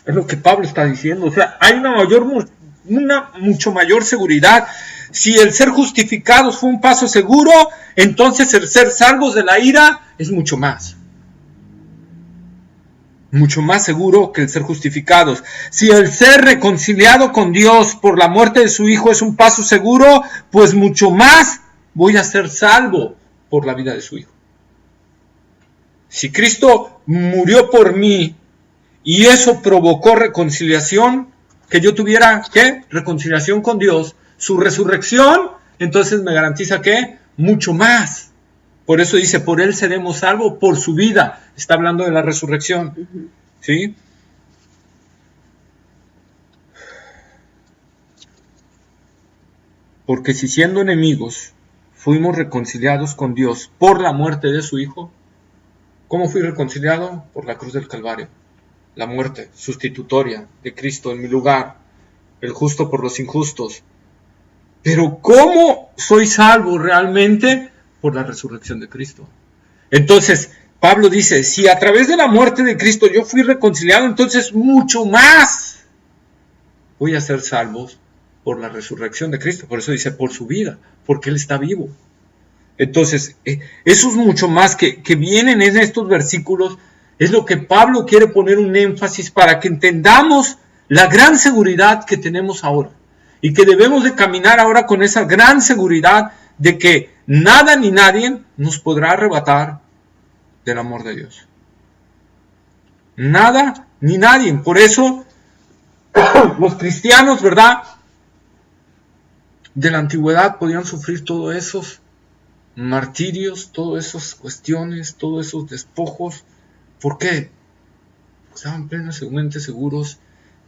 Es lo que Pablo está diciendo. O sea, hay una mucho mayor seguridad. Si el ser justificados fue un paso seguro, entonces el ser salvos de la ira es mucho más. Mucho más seguro que el ser justificados. Si el ser reconciliado con Dios por la muerte de su Hijo es un paso seguro, pues mucho más voy a ser salvo por la vida de su Hijo. Si Cristo murió por mí y eso provocó reconciliación, que yo tuviera, ¿qué? Reconciliación con Dios, su resurrección, entonces me garantiza que mucho más. Por eso dice, por él seremos salvos por su vida. Está hablando de la resurrección. ¿Sí? Porque si siendo enemigos fuimos reconciliados con Dios por la muerte de su Hijo, ¿cómo fui reconciliado? Por la cruz del Calvario. La muerte sustitutoria de Cristo en mi lugar, el justo por los injustos. Pero ¿cómo soy salvo realmente? Por la resurrección de Cristo. Entonces, Pablo dice, si a través de la muerte de Cristo yo fui reconciliado, entonces mucho más voy a ser salvos por la resurrección de Cristo. Por eso dice, por su vida, porque Él está vivo. Entonces, eso es mucho más que vienen en estos versículos. Es lo que Pablo quiere poner un énfasis para que entendamos la gran seguridad que tenemos ahora. Y que debemos de caminar ahora con esa gran seguridad de que nada ni nadie nos podrá arrebatar del amor de Dios. Nada ni nadie. Por eso, los cristianos, ¿verdad?, de la antigüedad podían sufrir todos esos martirios, todas esas cuestiones, todos esos despojos. ¿Por qué? Estaban plenamente seguros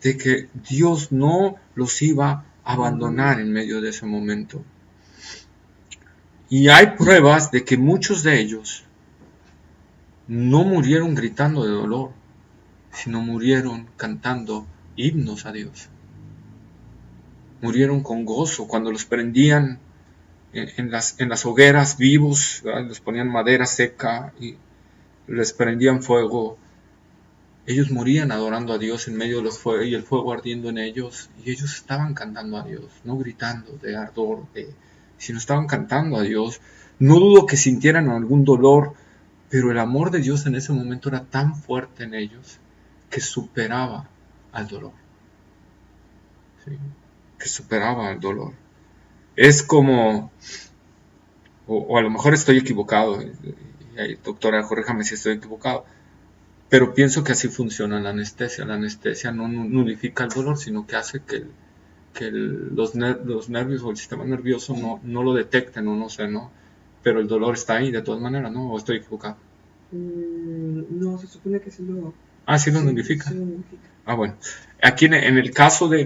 de que Dios no los iba a abandonar en medio de ese momento. Y hay pruebas de que muchos de ellos no murieron gritando de dolor, sino murieron cantando himnos a Dios. Murieron con gozo cuando los prendían en las hogueras vivos, ¿verdad? Les ponían madera seca y les prendían fuego. Ellos morían adorando a Dios en medio de los fuegos y el fuego ardiendo en ellos, y ellos estaban cantando a Dios, no gritando de ardor, sino estaban cantando a Dios. No dudo que sintieran algún dolor, pero el amor de Dios en ese momento era tan fuerte en ellos que superaba al dolor. ¿Sí? Que superaba al dolor. Es como, o a lo mejor estoy equivocado, doctora, corríjame si estoy equivocado, pero pienso que así funciona la anestesia. La anestesia no nulifica el dolor, sino que hace que los nervios o el sistema nervioso no lo detecten, o no sé, ¿no? Pero el dolor está ahí de todas maneras, ¿no? ¿O estoy equivocado? No, se supone que sí lo... Ah, sí lo nulifica. Sí lo nulifica. Ah, bueno. Aquí en el caso de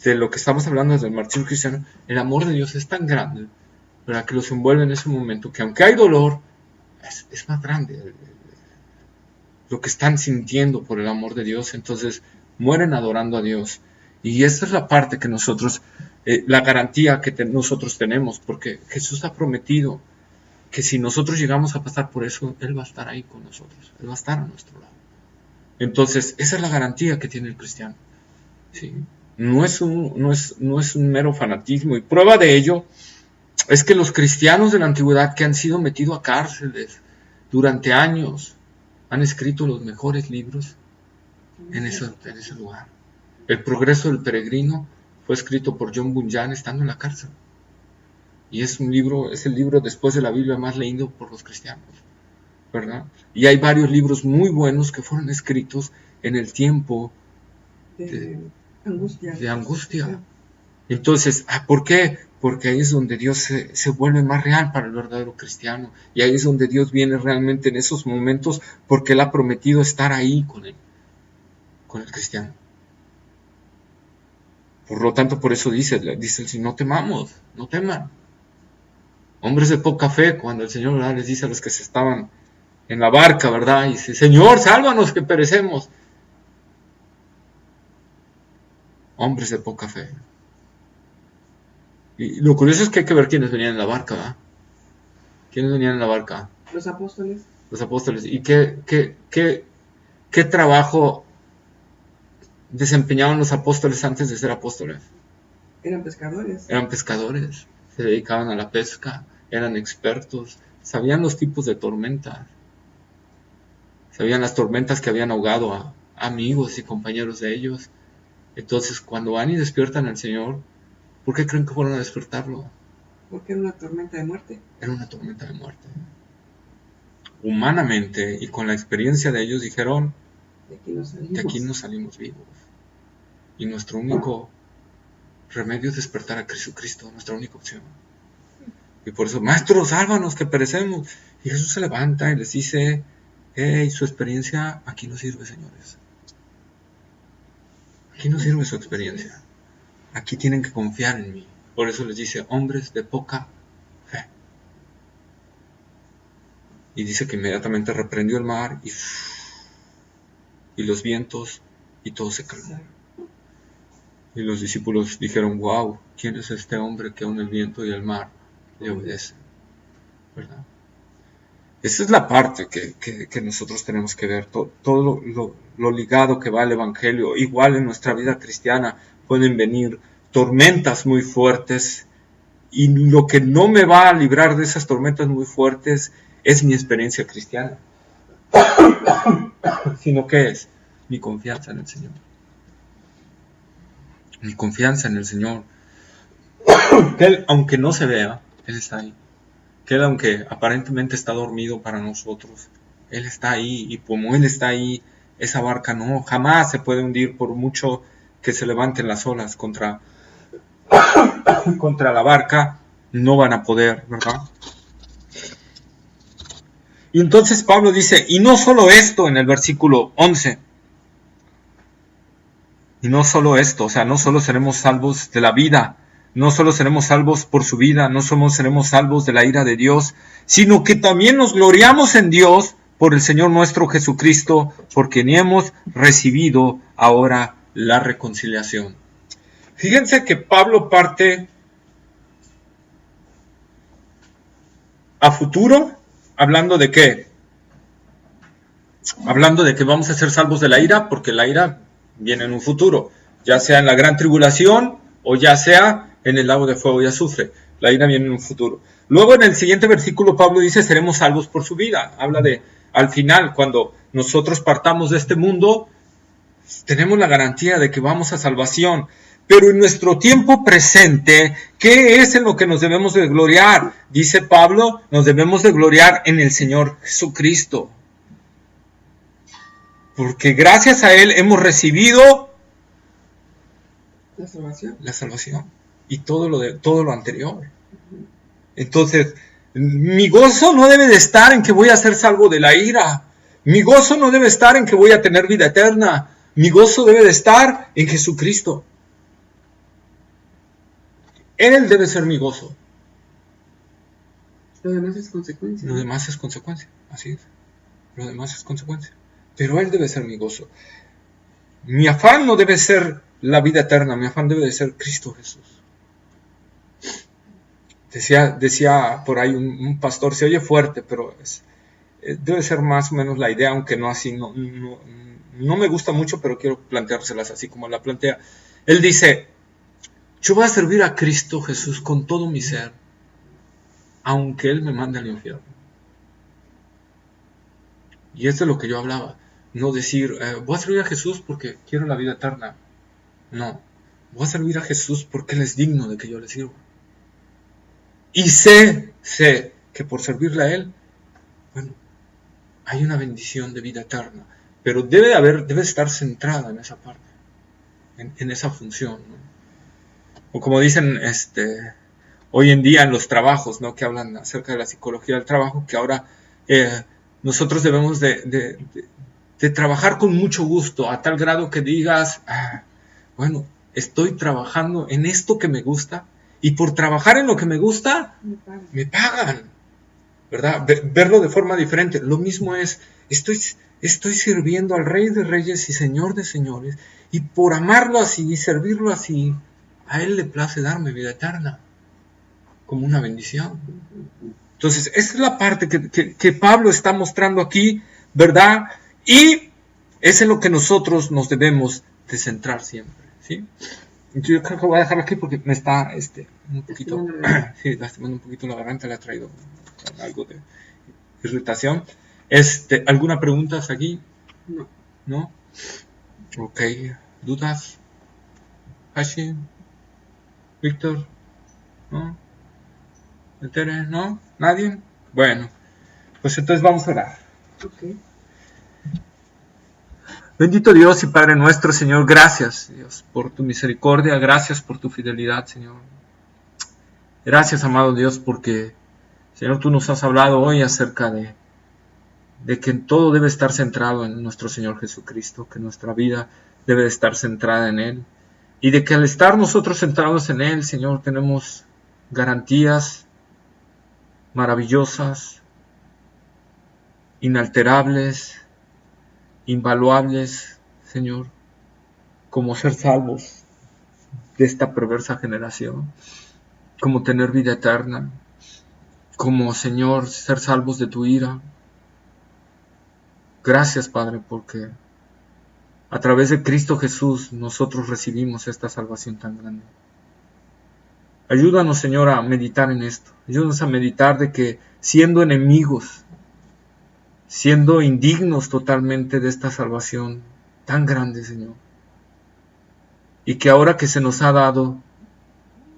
lo que estamos hablando del martirio cristiano, el amor de Dios es tan grande, ¿verdad?, que los envuelve en ese momento, que aunque hay dolor, es más grande lo que están sintiendo por el amor de Dios. Entonces mueren adorando a Dios. Y esta es la parte que nosotros, la garantía que nosotros tenemos, porque Jesús ha prometido que si nosotros llegamos a pasar por eso, Él va a estar ahí con nosotros, Él va a estar a nuestro lado. Entonces esa es la garantía que tiene el cristiano, ¿sí? No es un mero fanatismo, y prueba de ello es que los cristianos de la antigüedad que han sido metidos a cárceles durante años han escrito los mejores libros en ese lugar. El Progreso del Peregrino fue escrito por John Bunyan estando en la cárcel, y es el libro después de la Biblia más leído por los cristianos, ¿verdad? Y hay varios libros muy buenos que fueron escritos en el tiempo de angustia. Entonces, ¿por qué? Porque ahí es donde Dios se vuelve más real para el verdadero cristiano, y ahí es donde Dios viene realmente en esos momentos, porque Él ha prometido estar ahí con el cristiano. Por lo tanto, por eso dice el Señor, no temamos, no teman. Hombres de poca fe, cuando el Señor, ¿verdad?, les dice a los que se estaban en la barca, ¿verdad?, y dice, Señor, sálvanos que perecemos. Hombres de poca fe. Y lo curioso es que hay que ver quiénes venían en la barca, ¿verdad? ¿Quiénes venían en la barca? Los apóstoles. Los apóstoles. ¿Y qué trabajo desempeñaban los apóstoles antes de ser apóstoles? Eran pescadores. Eran pescadores. Se dedicaban a la pesca. Eran expertos. Sabían los tipos de tormentas. Sabían las tormentas que habían ahogado a amigos y compañeros de ellos. Entonces, cuando van y despiertan al Señor, ¿por qué creen que fueron a despertarlo? Porque era una tormenta de muerte. Era una tormenta de muerte. Humanamente y con la experiencia de ellos dijeron, de aquí no salimos vivos. Y nuestro único remedio es despertar a Jesucristo, nuestra única opción. Y por eso, Maestro, sálvanos que perecemos. Y Jesús se levanta y les dice, su experiencia aquí no sirve, señores. Aquí no sirve su experiencia. Aquí tienen que confiar en mí. Por eso les dice, hombres de poca fe. Y dice que inmediatamente reprendió el mar y los vientos, y todo se calmó. Y los discípulos dijeron, wow, ¿quién es este hombre que aún el viento y el mar le obedecen? ¿Verdad? Esa es la parte que nosotros tenemos que ver. Todo lo ligado que va al Evangelio. Igual en nuestra vida cristiana pueden venir tormentas muy fuertes, y lo que no me va a librar de esas tormentas muy fuertes es mi experiencia cristiana, sino que es mi confianza en el Señor. Mi confianza en el Señor, que Él, aunque no se vea, Él está ahí. Que Él, aunque aparentemente está dormido para nosotros, Él está ahí, y como Él está ahí, esa barca jamás se puede hundir, por mucho que se levanten las olas contra la barca, no van a poder, ¿verdad? Y entonces Pablo dice, y no solo esto, en el versículo 11, y no solo esto, o sea, no solo seremos salvos de la vida, no solo seremos salvos por su vida, no solo seremos salvos de la ira de Dios, sino que también nos gloriamos en Dios por el Señor nuestro Jesucristo, por quien hemos recibido ahora la reconciliación. Fíjense que Pablo parte a futuro ¿Hablando de qué? Hablando de que vamos a ser salvos de la ira, porque la ira viene en un futuro, ya sea en la gran tribulación o ya sea en el lago de fuego y azufre. La ira viene en un futuro. Luego en el siguiente versículo Pablo dice, seremos salvos por su vida. Habla de, al final, cuando nosotros partamos de este mundo, tenemos la garantía de que vamos a salvación. Pero en nuestro tiempo presente, ¿qué es en lo que nos debemos de gloriar? Dice Pablo, nos debemos de gloriar en el Señor Jesucristo. Porque gracias a Él hemos recibido la salvación y todo lo anterior. Entonces, mi gozo no debe de estar en que voy a ser salvo de la ira. Mi gozo no debe estar en que voy a tener vida eterna. Mi gozo debe de estar en Jesucristo. Él debe ser mi gozo. Lo demás es consecuencia. Lo demás es consecuencia, así es. Lo demás es consecuencia. Pero Él debe ser mi gozo. Mi afán no debe ser la vida eterna, mi afán debe de ser Cristo Jesús. Decía por ahí un pastor, se oye fuerte, pero debe ser más o menos la idea, aunque no así, no me gusta mucho, pero quiero planteárselas así como la plantea. Él dice, yo voy a servir a Cristo Jesús con todo mi ser, aunque Él me mande al infierno. Y es de lo que yo hablaba. No decir, voy a servir a Jesús porque quiero la vida eterna. No, voy a servir a Jesús porque Él es digno de que yo le sirva. Y sé que por servirle a Él, bueno, hay una bendición de vida eterna. Pero debe estar centrada en esa parte, en esa función, ¿no? O como dicen hoy en día en los trabajos, ¿no? Que hablan acerca de la psicología del trabajo, que ahora nosotros debemos de trabajar con mucho gusto, a tal grado que digas, bueno, estoy trabajando en esto que me gusta, y por trabajar en lo que me gusta, me pagan, ¿verdad? Verlo de forma diferente. Lo mismo es, estoy sirviendo al Rey de Reyes y Señor de Señores, y por amarlo así y servirlo así, a Él le place darme vida eterna, como una bendición. Entonces, esa es la parte que Pablo está mostrando aquí, ¿verdad? Y es en lo que nosotros nos debemos de centrar siempre, ¿sí? Yo creo que voy a dejarlo aquí porque me está un poquito, sí, lastimando un poquito la garganta, le ha traído algo de irritación. ¿Alguna pregunta aquí? No. ¿No? Ok. ¿Dudas? ¿Hashim? ¿Víctor? ¿No? ¿Tere? ¿No? ¿Nadie? Bueno, pues entonces vamos a orar. Ok. Bendito Dios y Padre nuestro, Señor, gracias, Dios, por tu misericordia, gracias por tu fidelidad, Señor. Gracias, amado Dios, porque, Señor, tú nos has hablado hoy acerca de que todo debe estar centrado en nuestro Señor Jesucristo, que nuestra vida debe de estar centrada en Él, y de que al estar nosotros centrados en Él, Señor, tenemos garantías maravillosas, inalterables, invaluables, Señor, como ser salvos de esta perversa generación, como tener vida eterna, como, Señor, ser salvos de tu ira. Gracias, Padre, porque a través de Cristo Jesús nosotros recibimos esta salvación tan grande. Ayúdanos, Señor, a meditar en esto. Ayúdanos a meditar de que siendo enemigos, siendo indignos totalmente de esta salvación tan grande, Señor, y que ahora que se nos ha dado,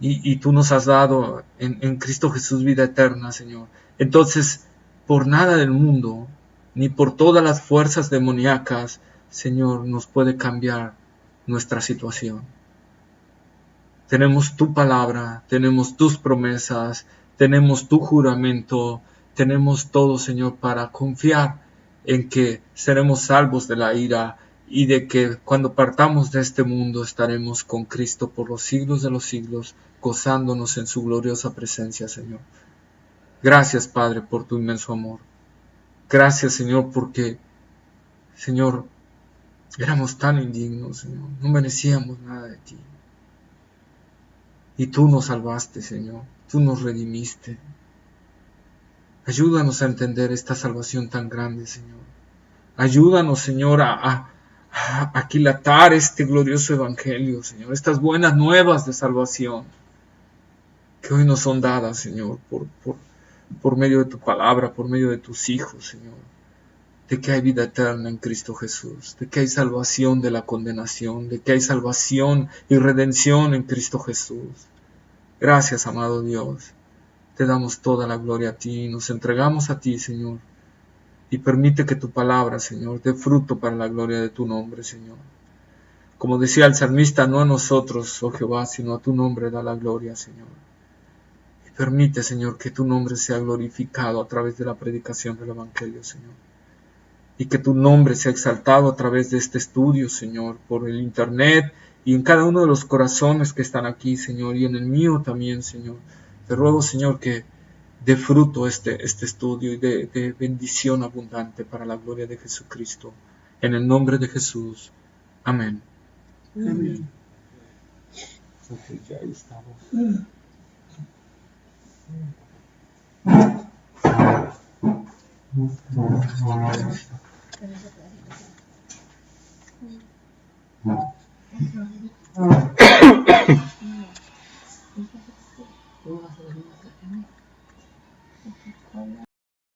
y tú nos has dado en Cristo Jesús vida eterna, Señor, entonces por nada del mundo, ni por todas las fuerzas demoníacas, Señor, nos puede cambiar nuestra situación. Tenemos tu palabra, tenemos tus promesas, tenemos tu juramento, tenemos todo, Señor, para confiar en que seremos salvos de la ira y de que cuando partamos de este mundo estaremos con Cristo por los siglos de los siglos, gozándonos en su gloriosa presencia, Señor. Gracias, Padre, por tu inmenso amor. Gracias, Señor, porque, Señor, éramos tan indignos, Señor, no merecíamos nada de ti. Y tú nos salvaste, Señor, tú nos redimiste. Ayúdanos a entender esta salvación tan grande, Señor. Ayúdanos, Señor, a aquilatar este glorioso evangelio, Señor. Estas buenas nuevas de salvación que hoy nos son dadas, Señor, por medio de tu palabra, por medio de tus hijos, Señor. De que hay vida eterna en Cristo Jesús, de que hay salvación de la condenación, de que hay salvación y redención en Cristo Jesús. Gracias, amado Dios. Te damos toda la gloria a ti y nos entregamos a ti, Señor. Y permite que tu palabra, Señor, dé fruto para la gloria de tu nombre, Señor. Como decía el salmista, no a nosotros, oh Jehová, sino a tu nombre da la gloria, Señor. Y permite, Señor, que tu nombre sea glorificado a través de la predicación del Evangelio, Señor. Y que tu nombre sea exaltado a través de este estudio, Señor, por el internet y en cada uno de los corazones que están aquí, Señor, y en el mío también, Señor. Te ruego, Señor, que dé fruto este estudio y de bendición abundante para la gloria de Jesucristo. En el nombre de Jesús. Amén. Amén. Ok, ya estamos. Con esa clase.